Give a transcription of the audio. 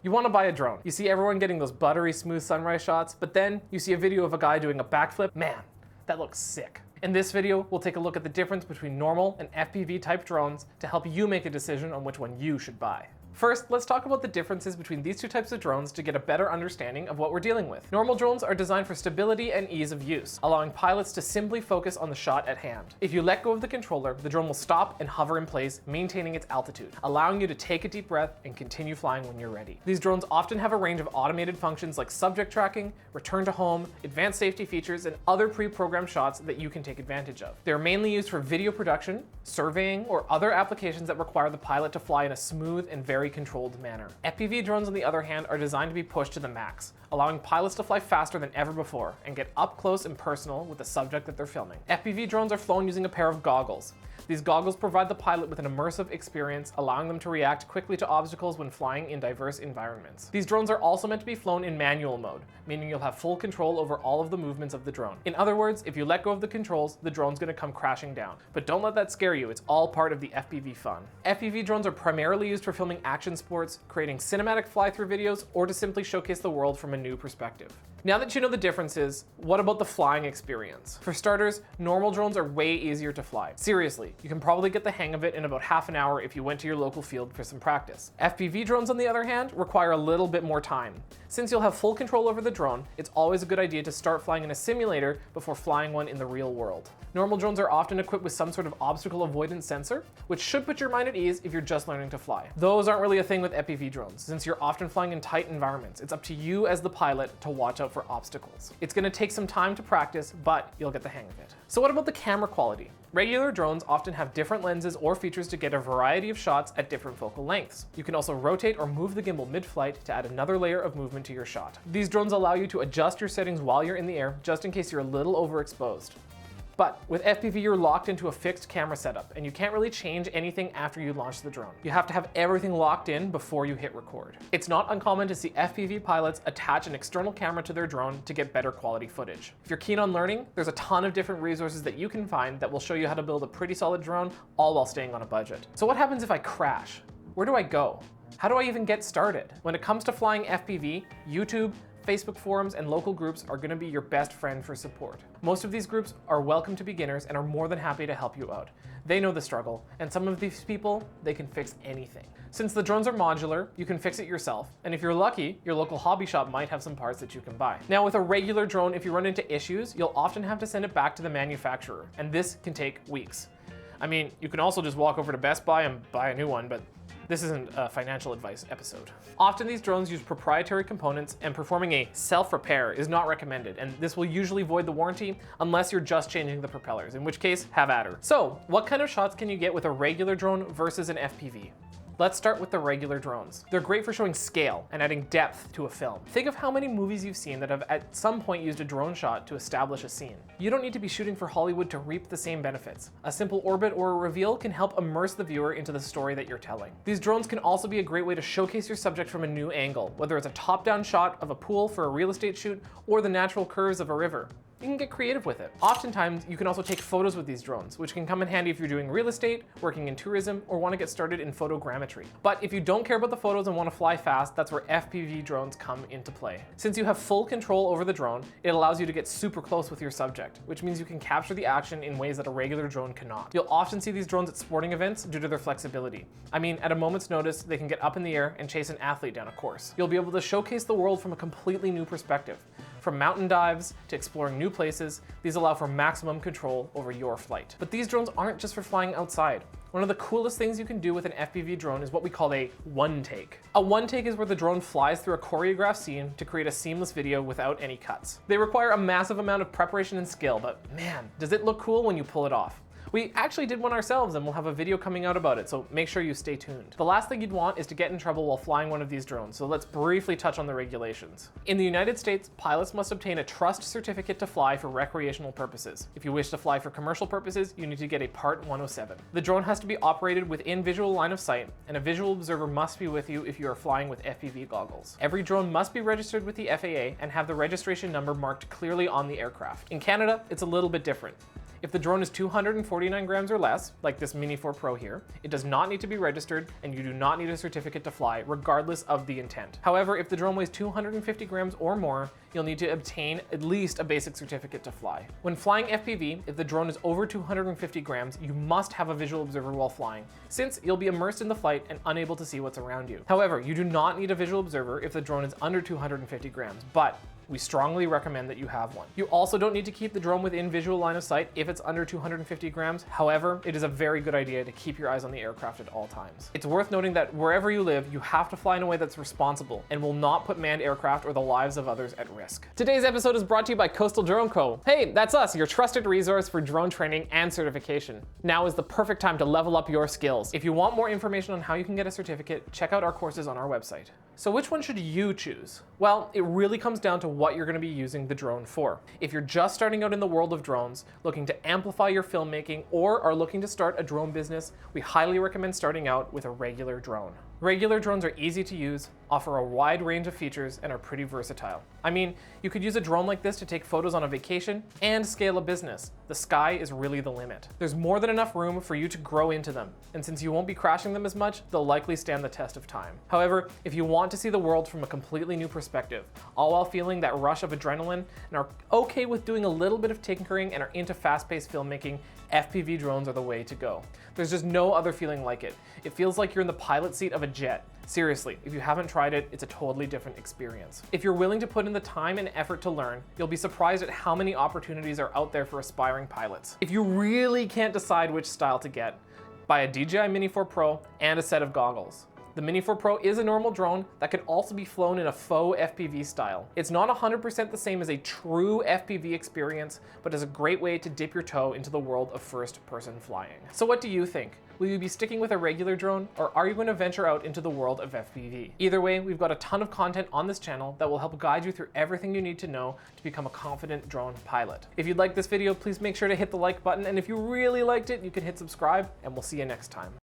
You want to buy a drone. You see everyone getting those buttery smooth sunrise shots, but then you see a video of a guy doing a backflip. Man, that looks sick. In this video, we'll take a look at the difference between normal and FPV type drones to help you make a decision on which one you should buy. First, let's talk about the differences between these two types of drones to get a better understanding of what we're dealing with. Normal drones are designed for stability and ease of use, allowing pilots to simply focus on the shot at hand. If you let go of the controller, the drone will stop and hover in place, maintaining its altitude, allowing you to take a deep breath and continue flying when you're ready. These drones often have a range of automated functions like subject tracking, return to home, advanced safety features, and other pre-programmed shots that you can take advantage of. They're mainly used for video production, surveying, or other applications that require the pilot to fly in a smooth and very controlled manner. FPV drones, on the other hand, are designed to be pushed to the max, allowing pilots to fly faster than ever before and get up close and personal with the subject that they're filming. FPV drones are flown using a pair of goggles. These goggles provide the pilot with an immersive experience, allowing them to react quickly to obstacles when flying in diverse environments. These drones are also meant to be flown in manual mode, meaning you'll have full control over all of the movements of the drone. In other words, if you let go of the controls, the drone's going to come crashing down. But don't let that scare you, it's all part of the FPV fun. FPV drones are primarily used for filming action sports, creating cinematic fly-through videos, or to simply showcase the world from a new perspective. Now that you know the differences, what about the flying experience? For starters, normal drones are way easier to fly. Seriously, you can probably get the hang of it in about half an hour if you went to your local field for some practice. FPV drones, on the other hand, require a little bit more time. Since you'll have full control over the drone, it's always a good idea to start flying in a simulator before flying one in the real world. Normal drones are often equipped with some sort of obstacle avoidance sensor, which should put your mind at ease if you're just learning to fly. Those aren't really a thing with FPV drones, since you're often flying in tight environments. It's up to you as the pilot to watch out for obstacles. It's going to take some time to practice, but you'll get the hang of it. So what about the camera quality? Regular drones often have different lenses or features to get a variety of shots at different focal lengths. You can also rotate or move the gimbal mid-flight to add another layer of movement to your shot. These drones allow you to adjust your settings while you're in the air, just in case you're a little overexposed. But with FPV, you're locked into a fixed camera setup, and you can't really change anything after you launch the drone. You have to have everything locked in before you hit record. It's not uncommon to see FPV pilots attach an external camera to their drone to get better quality footage. If you're keen on learning, there's a ton of different resources that you can find that will show you how to build a pretty solid drone, all while staying on a budget. So what happens if I crash? Where do I go? How do I even get started? When it comes to flying FPV, YouTube, Facebook forums, and local groups are going to be your best friend for support. Most of these groups are welcome to beginners and are more than happy to help you out. They know the struggle, and some of these people, they can fix anything. Since the drones are modular, you can fix it yourself, and if you're lucky, your local hobby shop might have some parts that you can buy. Now, with a regular drone, if you run into issues, you'll often have to send it back to the manufacturer, and this can take weeks. I mean, you can also just walk over to Best Buy and buy a new one, but this isn't a financial advice episode. Often these drones use proprietary components, and performing a self-repair is not recommended, and this will usually void the warranty unless you're just changing the propellers, in which case, have at her. So, what kind of shots can you get with a regular drone versus an FPV? Let's start with the regular drones. They're great for showing scale and adding depth to a film. Think of how many movies you've seen that have at some point used a drone shot to establish a scene. You don't need to be shooting for Hollywood to reap the same benefits. A simple orbit or a reveal can help immerse the viewer into the story that you're telling. These drones can also be a great way to showcase your subject from a new angle, whether it's a top-down shot of a pool for a real estate shoot or the natural curves of a river. You can get creative with it. Oftentimes, you can also take photos with these drones, which can come in handy if you're doing real estate, working in tourism, or want to get started in photogrammetry. But if you don't care about the photos and want to fly fast, that's where FPV drones come into play. Since you have full control over the drone, it allows you to get super close with your subject, which means you can capture the action in ways that a regular drone cannot. You'll often see these drones at sporting events due to their flexibility. I mean, at a moment's notice, they can get up in the air and chase an athlete down a course. You'll be able to showcase the world from a completely new perspective. From mountain dives to exploring new places, these allow for maximum control over your flight. But these drones aren't just for flying outside. One of the coolest things you can do with an FPV drone is what we call a one-take. A one-take is where the drone flies through a choreographed scene to create a seamless video without any cuts. They require a massive amount of preparation and skill, but man, does it look cool when you pull it off. We actually did one ourselves, and we'll have a video coming out about it, so make sure you stay tuned. The last thing you'd want is to get in trouble while flying one of these drones, so let's briefly touch on the regulations. In the United States, pilots must obtain a trust certificate to fly for recreational purposes. If you wish to fly for commercial purposes, you need to get a Part 107. The drone has to be operated within visual line of sight, and a visual observer must be with you if you are flying with FPV goggles. Every drone must be registered with the FAA and have the registration number marked clearly on the aircraft. In Canada, it's a little bit different. If the drone is 249 grams or less, like this Mini 4 Pro here, it does not need to be registered and you do not need a certificate to fly, regardless of the intent. However, if the drone weighs 250 grams or more, you'll need to obtain at least a basic certificate to fly. When flying FPV, if the drone is over 250 grams, you must have a visual observer while flying, since you'll be immersed in the flight and unable to see what's around you. However, you do not need a visual observer if the drone is under 250 grams, but we strongly recommend that you have one. You also don't need to keep the drone within visual line of sight if it's under 250 grams. However, it is a very good idea to keep your eyes on the aircraft at all times. It's worth noting that wherever you live, you have to fly in a way that's responsible and will not put manned aircraft or the lives of others at risk. Today's episode is brought to you by Coastal Drone Co. Hey, that's us, your trusted resource for drone training and certification. Now is the perfect time to level up your skills. If you want more information on how you can get a certificate, check out our courses on our website. So which one should you choose? Well, it really comes down to what you're going to be using the drone for. If you're just starting out in the world of drones, looking to amplify your filmmaking, or are looking to start a drone business, we highly recommend starting out with a regular drone. Regular drones are easy to use, offer a wide range of features, and are pretty versatile. I mean, you could use a drone like this to take photos on a vacation and scale a business. The sky is really the limit. There's more than enough room for you to grow into them, and since you won't be crashing them as much, they'll likely stand the test of time. However, if you want to see the world from a completely new perspective, all while feeling that rush of adrenaline and are okay with doing a little bit of tinkering and are into fast-paced filmmaking, FPV drones are the way to go. There's just no other feeling like it. It feels like you're in the pilot seat of a jet. Seriously, if you haven't tried it, it's a totally different experience. If you're willing to put in the time and effort to learn, you'll be surprised at how many opportunities are out there for aspiring pilots. If you really can't decide which style to get, buy a DJI Mini 4 Pro and a set of goggles. The Mini 4 Pro is a normal drone that can also be flown in a faux FPV style. It's not 100% the same as a true FPV experience, but is a great way to dip your toe into the world of first-person flying. So what do you think? Will you be sticking with a regular drone, or are you going to venture out into the world of FPV? Either way, we've got a ton of content on this channel that will help guide you through everything you need to know to become a confident drone pilot. If you'd like this video, please make sure to hit the like button, and if you really liked it, you can hit subscribe, and we'll see you next time.